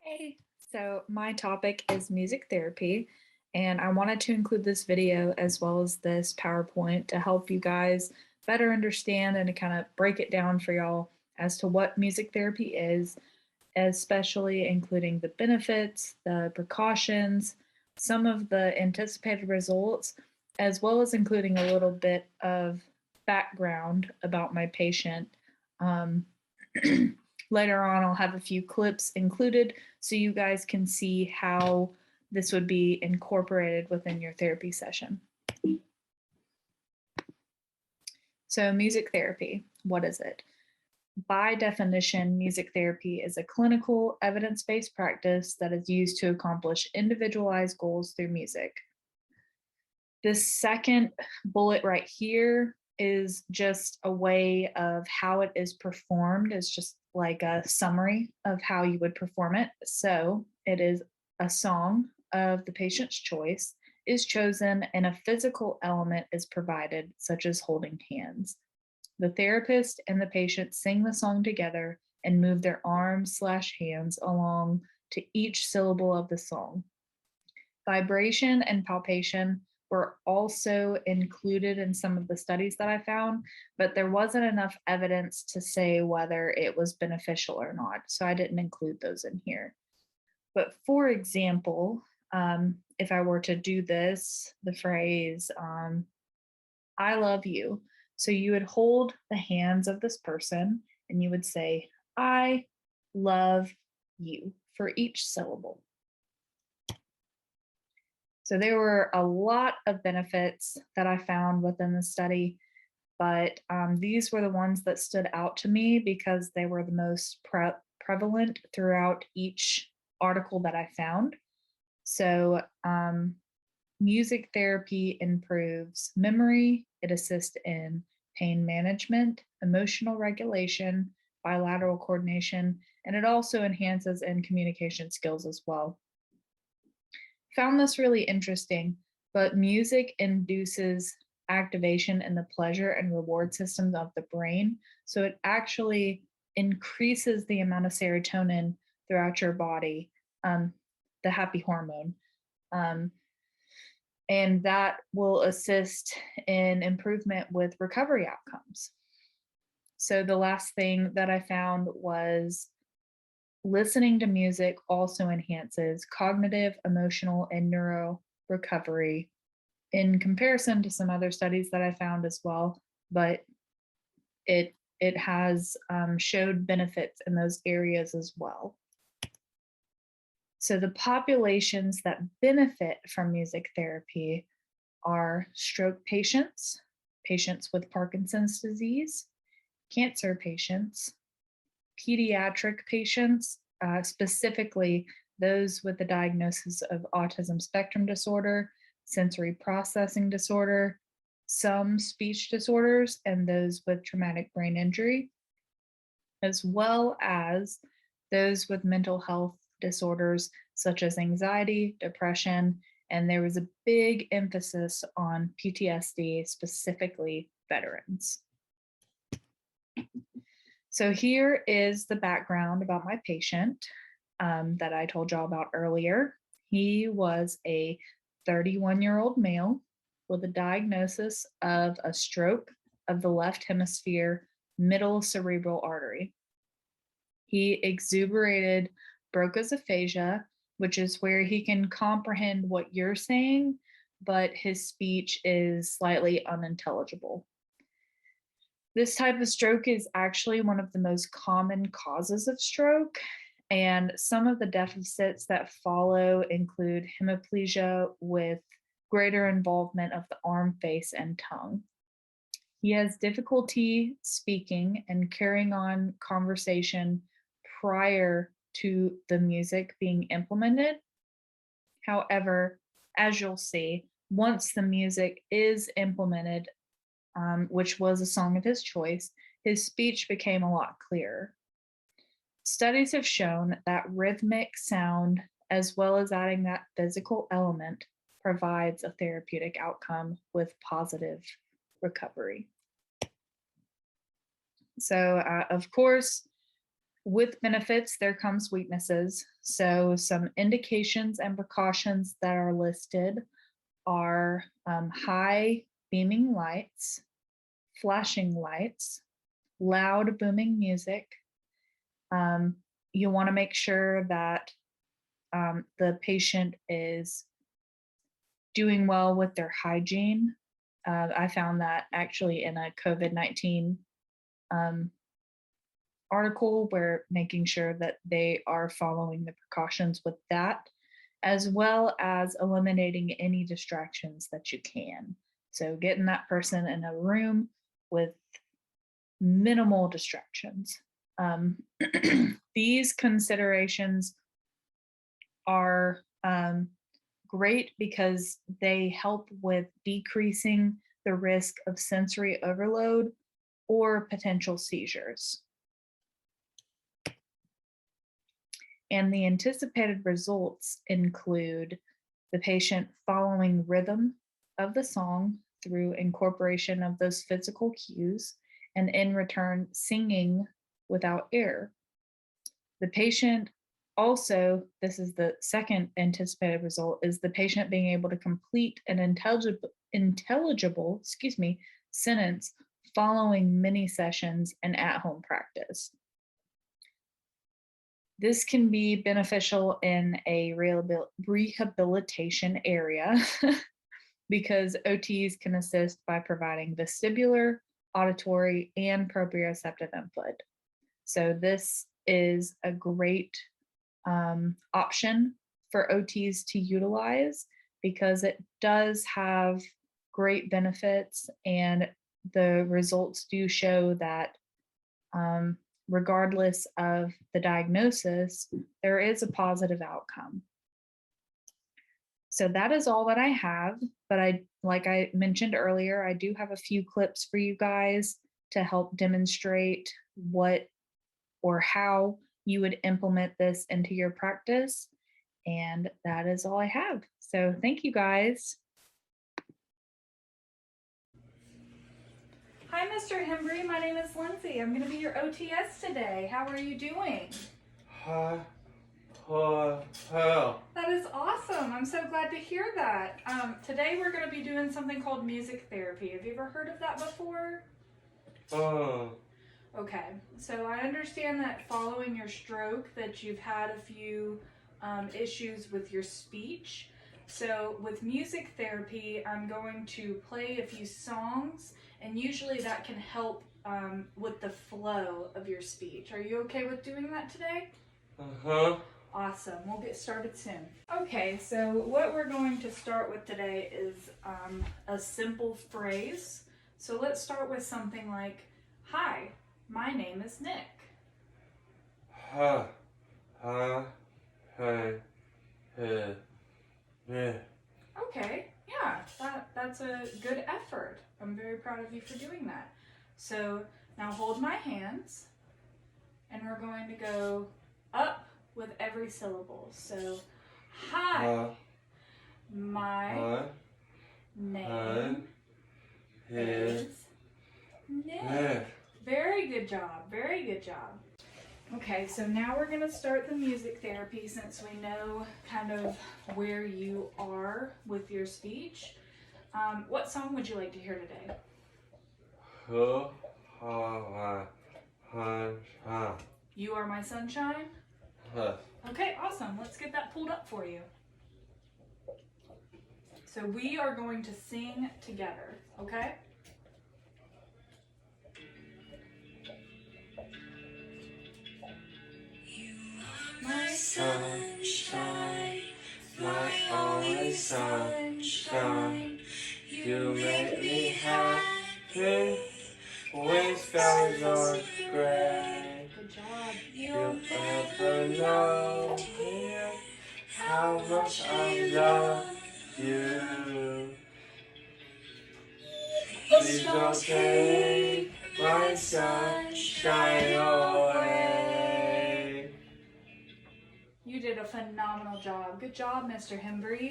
Hey, so my topic is music therapy, and I wanted to include this video as well as this PowerPoint to help you guys better understand and to kind of break it down for y'all as to what music therapy is, especially including the benefits, the precautions, some of the anticipated results, as well as including a little bit of background about my patient. Um, Later on, I'll have a few clips included so you guys can see how this would be incorporated within your therapy session. So, music therapy, what is it? By definition, music therapy is a clinical, evidence based practice that is used to accomplish individualized goals through music. This second bullet right here is just a way of how it is performed. It's just like a summary of how you would perform it. So it is a song of the patient's choice is chosen and a physical element is provided, such as holding hands. The therapist and the patient sing the song together and move their arms/hands along to each syllable of the song. Vibration and palpation were also included in some of the studies that I found, but there wasn't enough evidence to say whether it was beneficial or not. So I didn't include those in here. But for example, if I were to do this, the phrase, I love you. So you would hold the hands of this person and you would say, I love you for each syllable. So there were a lot of benefits that I found within the study, but these were the ones that stood out to me because they were the most prevalent throughout each article that I found. So, music therapy improves memory, it assists in pain management, emotional regulation, bilateral coordination, and it also enhances in communication skills as well. Found this really interesting, but music induces activation in the pleasure and reward systems of the brain. So it actually increases the amount of serotonin throughout your body, the happy hormone. Um, and that will assist in improvement with recovery outcomes. So the last thing that I found was listening to music also enhances cognitive, emotional, and neuro recovery in comparison to some other studies that I found as well, but it has showed benefits in those areas as well. So the populations that benefit from music therapy are stroke patients, patients with Parkinson's disease, cancer patients, pediatric patients, specifically those with the diagnosis of autism spectrum disorder, sensory processing disorder, some speech disorders, and those with traumatic brain injury, as well as those with mental health disorders such as anxiety, depression, and there was a big emphasis on PTSD, specifically veterans. So here is the background about my patient that I told y'all about earlier. He was a 31-year-old male with a diagnosis of a stroke of the left hemisphere middle cerebral artery. He exuberated Broca's aphasia, which is where he can comprehend what you're saying, but his speech is slightly unintelligible. This type of stroke is actually one of the most common causes of stroke, and some of the deficits that follow include hemiplegia with greater involvement of the arm, face, and tongue. He has difficulty speaking and carrying on conversation prior to the music being implemented. However, as you'll see, once the music is implemented, which was a song of his choice, his speech became a lot clearer. Studies have shown that rhythmic sound, as well as adding that physical element, provides a therapeutic outcome with positive recovery. So, of course, With benefits, there comes weaknesses. So, some indications and precautions that are listed are high beaming lights, flashing lights, loud booming music. Um, you want to make sure that the patient is doing well with their hygiene. I found that actually in a COVID-19 um, article where making sure that they are following the precautions with that, as well as eliminating any distractions that you can. So, getting that person in a room with minimal distractions. Um, these considerations are great because they help with decreasing the risk of sensory overload or potential seizures. And the anticipated results include the patient following rhythm of the song through incorporation of those physical cues, and in return, singing without error. The patient also, this is the second anticipated result, is the patient being able to complete an intelligible, sentence following mini sessions and at-home practice. This can be beneficial in a rehabilitation area because OTs can assist by providing vestibular, auditory, and proprioceptive input. So this is a great option for OTs to utilize because it does have great benefits, and the results do show that regardless of the diagnosis, there is a positive outcome. So that is all that I have, but like I mentioned earlier, I do have a few clips for you guys to help demonstrate what or how you would implement this into your practice. And that is all I have. So thank you guys. Hi, Mr. Hembry. My name is Lindsay. I'm going to be your OTS today. How are you doing? Hi. That is awesome. I'm so glad to hear that. Today we're going to be doing something called music therapy. Have you ever heard of that before? Okay, so I understand that following your stroke that you've had a few issues with your speech. So with music therapy, I'm going to play a few songs, and usually that can help with the flow of your speech. Are you okay with doing that today? Awesome. We'll get started soon. Okay, so what we're going to start with today is a simple phrase. So let's start with something like, "Hi, my name is Nick." Okay, yeah, that's a good effort. I'm very proud of you for doing that. So now hold my hands, and we're going to go up with every syllable. So, hi, my name is Nick. Very good job, very good job. Okay, so now we're going to start the music therapy since we know kind of where you are with your speech. What song would you like to hear today? You Are My Sunshine? Okay, awesome. Let's get that pulled up for you. So we are going to sing together, okay? My sunshine, my only sunshine, you make me happy when skies are gray. Good job. You'll never know how much I love you. Please don't take my sunshine away. You did a phenomenal job. Good job, Mr. Hembry.